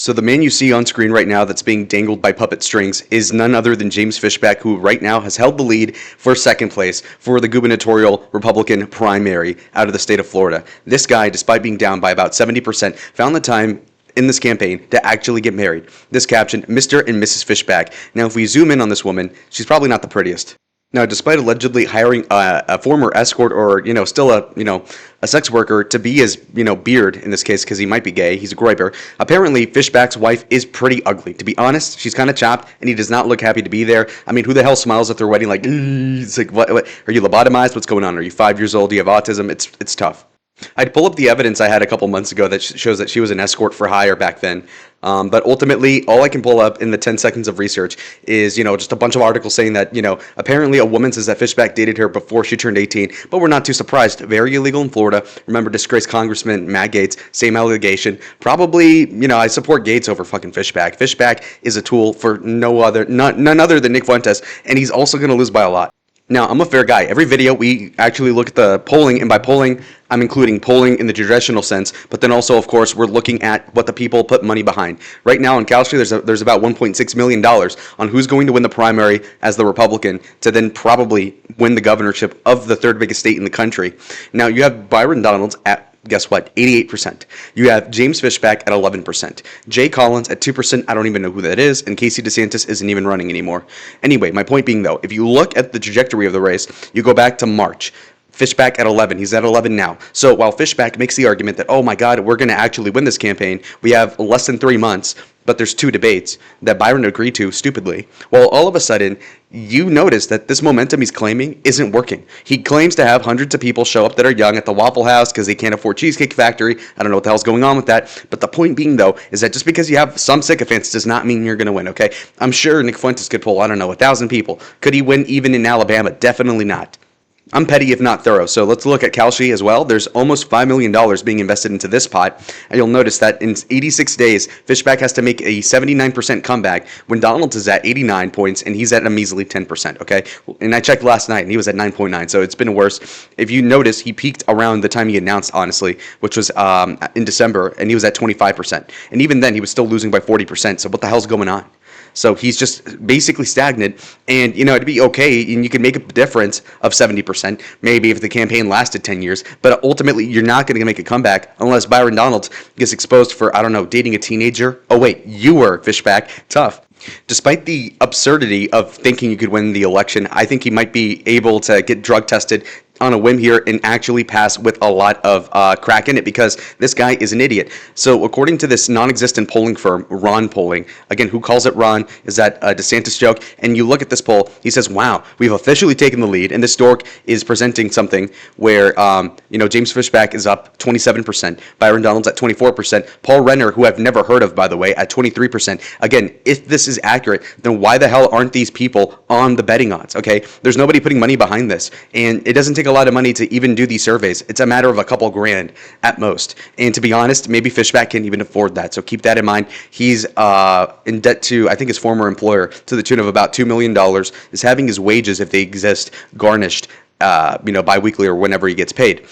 So the man you see on screen right now that's being dangled by puppet strings is none other than James Fishback, who right now has held the lead for second place for the gubernatorial Republican primary out of the state of Florida. This guy, despite being down by about 70%, found the time in this campaign to actually get married. This caption, Mr. and Mrs. Fishback. Now, if we zoom in on this woman, she's probably not the prettiest. Now, despite allegedly hiring a former escort or, still a sex worker to be his, beard in this case, because he might be gay, he's a groiper, apparently Fishback's wife is pretty ugly. To be honest, she's kind of chopped, and he does not look happy to be there. I mean, who the hell smiles at their wedding like, it's like, what, are you lobotomized? What's going on? Are you 5 years old? Do you have autism? It's tough. I'd pull up the evidence I had a couple months ago that shows that she was an escort for hire back then. But ultimately, all I can pull up in the 10 seconds of research is, just a bunch of articles saying that, apparently a woman says that Fishback dated her before she turned 18. But we're not too surprised. Very illegal in Florida. Remember, disgraced Congressman Matt Gaetz, same allegation. Probably, I support Gaetz over fucking Fishback. Fishback is a tool for none other than Nick Fuentes, and he's also going to lose by a lot. Now, I'm a fair guy. Every video, we actually look at the polling, and by polling, I'm including polling in the traditional sense, but then also, of course, we're looking at what the people put money behind. Right now in Calgary, there's about $1.6 million on who's going to win the primary as the Republican to then probably win the governorship of the third biggest state in the country. Now, you have Byron Donalds at, guess what, 88%. You have James Fishback at 11%. Jay Collins at 2%. I don't even know who that is. And Casey DeSantis isn't even running anymore. Anyway, my point being, though, if you look at the trajectory of the race, you go back to March. Fishback at 11. He's at 11 now. So while Fishback makes the argument that, oh my God, we're going to actually win this campaign, we have less than 3 months, but there's 2 debates that Byron agreed to stupidly. Well, all of a sudden, you notice that this momentum he's claiming isn't working. He claims to have hundreds of people show up that are young at the Waffle House because they can't afford Cheesecake Factory. I don't know what the hell's going on with that. But the point being, though, is that just because you have some sycophants does not mean you're going to win, okay? I'm sure Nick Fuentes could pull, 1,000 people. Could he win even in Alabama? Definitely not. I'm petty if not thorough, so let's look at Calgary as well. There's almost $5 million being invested into this pot, and you'll notice that in 86 days, Fishback has to make a 79% comeback when Donalds is at 89 points, and he's at a measly 10%, okay? And I checked last night, and he was at 9.9, so it's been worse. If you notice, he peaked around the time he announced, honestly, which was in December, and he was at 25%. And even then, he was still losing by 40%, so what the hell's going on? So he's just basically stagnant, and it'd be okay, and you can make a difference of 70%, maybe if the campaign lasted 10 years, but ultimately you're not going to make a comeback unless Byron Donalds gets exposed for, dating a teenager. Oh wait, you were Fishback. Tough. Despite the absurdity of thinking you could win the election, I think he might be able to get drug tested on a whim here and actually pass with a lot of crack in it because this guy is an idiot. So according to this non-existent polling firm, Ron Polling, again, who calls it Ron? Is that a DeSantis joke? And you look at this poll, he says, wow, we've officially taken the lead, and this dork is presenting something where, James Fishback is up 27%, Byron Donalds at 24%, Paul Renner, who I've never heard of, by the way, at 23%. Again, if this is accurate, then why the hell aren't these people on the betting odds, okay? There's nobody putting money behind this, and it doesn't take a lot of money to even do these surveys. It's a matter of a couple grand at most. And to be honest, maybe Fishback can't even afford that. So keep that in mind. He's in debt to, I think, his former employer to the tune of about $2 million, is having his wages, if they exist, garnished bi-weekly or whenever he gets paid.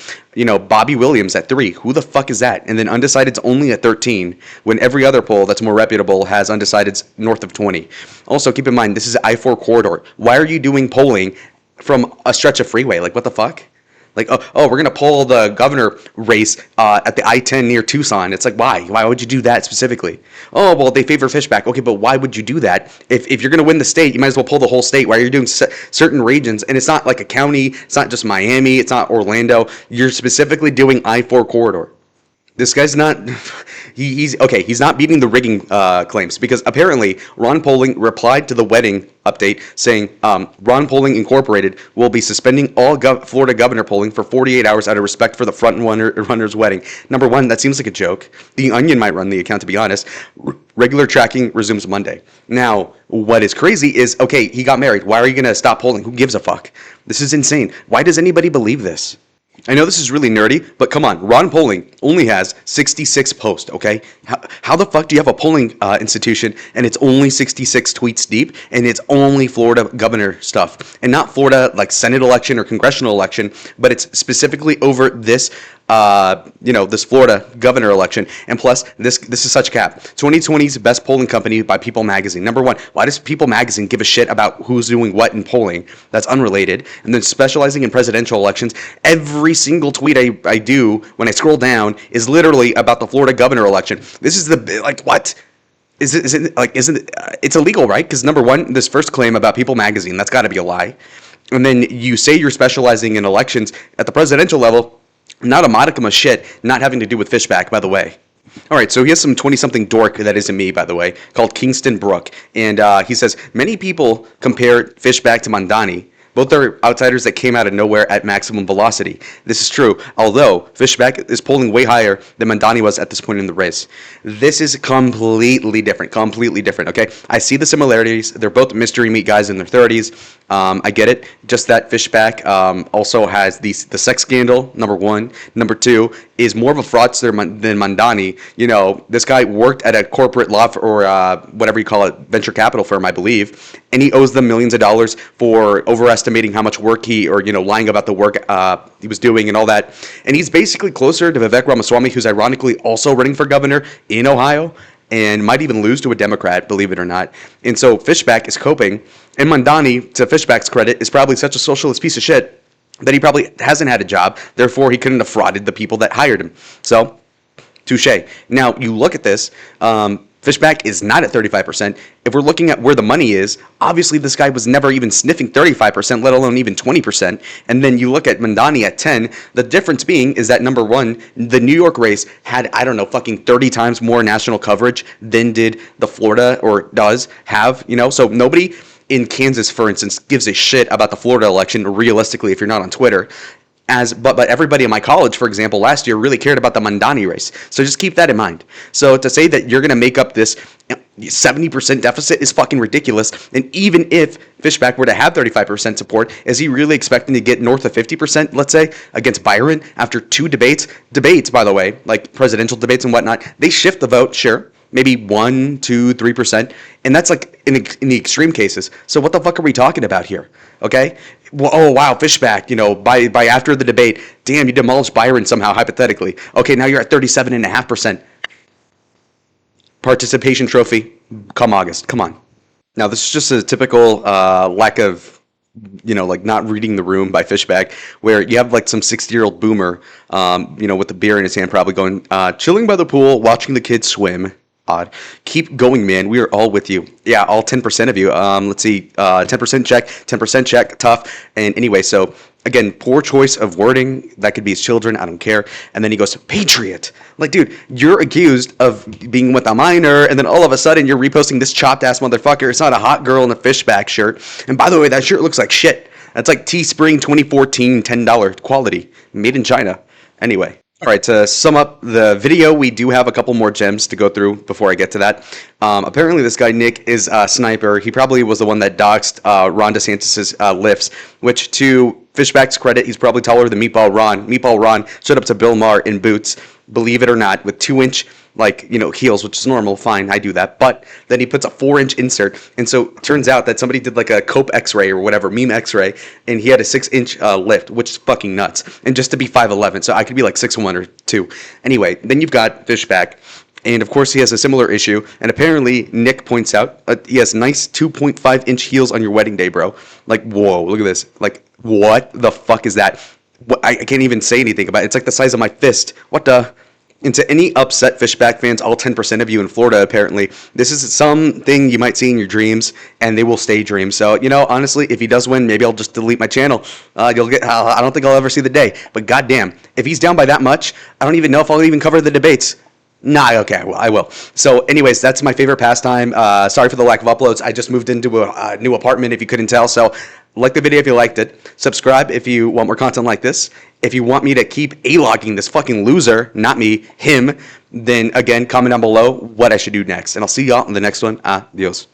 Bobby Williams at 3. Who the fuck is that? And then undecided's only at 13, when every other poll that's more reputable has undecideds north of 20. Also, keep in mind, this is I-4 corridor. Why are you doing polling from a stretch of freeway? Like, what the fuck? Like, oh, we're going to poll the governor race at the I-10 near Tucson. It's like, why? Why would you do that specifically? Oh, well, they favor Fishback. Okay, but why would you do that? If you're going to win the state, you might as well pull the whole state. Why are you doing certain regions? And it's not like a county. It's not just Miami. It's not Orlando. You're specifically doing I-4 corridor. This guy's not, he's not beating the rigging claims because apparently Ron Polling replied to the wedding update saying Ron Polling Incorporated will be suspending all Florida governor polling for 48 hours out of respect for the front runner's wedding. Number one, that seems like a joke. The Onion might run the account, to be honest. Regular tracking resumes Monday. Now, what is crazy is, okay, he got married. Why are you going to stop polling? Who gives a fuck? This is insane. Why does anybody believe this? I know this is really nerdy, but come on, Ron Polling only has 66 posts, okay? How the fuck do you have a polling institution and it's only 66 tweets deep and it's only Florida governor stuff and not Florida like Senate election or congressional election, but it's specifically over this this Florida governor election. And plus, this is such cap. 2020's best polling company by People Magazine. Number one, why does People Magazine give a shit about who's doing what in polling? That's unrelated. And then specializing in presidential elections, every single tweet I do when I scroll down is literally about the Florida governor election. This is what? Isn't it's illegal, right? Because number one, this first claim about People Magazine, that's got to be a lie. And then you say you're specializing in elections at the presidential level, not a modicum of shit, not having to do with Fishback, by the way. All right, so he has some 20-something dork that isn't me, by the way, called Kingston Brook. And he says, many people compare Fishback to Mandani. Both are outsiders that came out of nowhere at maximum velocity. This is true, although Fishback is polling way higher than Mandani was at this point in the race. This is completely different, okay? I see the similarities. They're both mystery meat guys in their 30s. I get it. Just that Fishback also has the sex scandal, number one. Number two, is more of a fraudster than Mandani. This guy worked at a corporate law or whatever you call it, venture capital firm, I believe, and he owes them millions of dollars for overestimating how much work lying about the work he was doing and all that. And he's basically closer to Vivek Ramaswamy, who's ironically also running for governor in Ohio and might even lose to a Democrat, believe it or not. And so Fishback is coping, and Mandani, to Fishback's credit, is probably such a socialist piece of shit that he probably hasn't had a job, therefore he couldn't have frauded the people that hired him. So, touche. Now, you look at this, Fishback is not at 35%. If we're looking at where the money is, obviously this guy was never even sniffing 35%, let alone even 20%. And then you look at Mandani at 10. The difference being is that, number one, the New York race had, fucking 30 times more national coverage than did the Florida, or does have, so nobody in Kansas, for instance, gives a shit about the Florida election, realistically, if you're not on Twitter. But everybody in my college, for example, last year really cared about the Mandani race. So just keep that in mind. So to say that you're going to make up this 70% deficit is fucking ridiculous. And even if Fishback were to have 35% support, is he really expecting to get north of 50%, let's say, against Byron after two debates? Debates, by the way, like presidential debates and whatnot, they shift the vote, sure. Maybe 1, 2, 3%. And that's like in the extreme cases. So what the fuck are we talking about here? Okay? Well, oh, wow, Fishback, by after the debate, damn, you demolished Byron somehow, hypothetically. Okay, now you're at 37.5%. Participation trophy, come August. Come on. Now, this is just a typical lack of, not reading the room by Fishback, where you have some 60-year-old boomer, with the beer in his hand, probably going, chilling by the pool, watching the kids swim. Odd. Keep going, man. We are all with you. Yeah, all 10% of you. Let's see. 10% check, 10% check, tough. And anyway, so again, poor choice of wording. That could be his children. I don't care. And then he goes, Patriot. Like, dude, you're accused of being with a minor, and then all of a sudden you're reposting this chopped ass motherfucker. It's not a hot girl in a Fishback shirt. And by the way, that shirt looks like shit. That's like Teespring 2014 $10 quality, made in China. Anyway. All right, to sum up the video, we do have a couple more gems to go through before I get to that. Apparently, this guy, Nick, is a sniper. He probably was the one that doxed Ron DeSantis' lifts, which, to Fishback's credit, he's probably taller than Meatball Ron. Meatball Ron showed up to Bill Maher in boots, believe it or not, with 2-inch heels, which is normal, fine, I do that. But then he puts a 4-inch insert. And so it turns out that somebody did a Cope x-ray or whatever, meme x-ray, and he had a 6-inch lift, which is fucking nuts. And just to be 5'11", so I could be 6'1" or 2. Anyway, then you've got Fishback. And of course, he has a similar issue. And apparently, Nick points out, he has nice 2.5-inch heels on your wedding day, bro. Whoa, look at this. What the fuck is that? I can't even say anything about it. It's the size of my fist. What the? And to any upset Fishback fans, all 10% of you in Florida, apparently, this is something you might see in your dreams, and they will stay dreams. So, honestly, if he does win, maybe I'll just delete my channel. I don't think I'll ever see the day. But goddamn, if he's down by that much, I don't even know if I'll even cover the debates. Nah, okay, well, I will. So anyways, that's my favorite pastime. Sorry for the lack of uploads. I just moved into a new apartment, if you couldn't tell. So like the video if you liked it. Subscribe if you want more content like this. If you want me to keep A-logging this fucking loser, not me, him, then again, comment down below what I should do next. And I'll see y'all in the next one. Adios.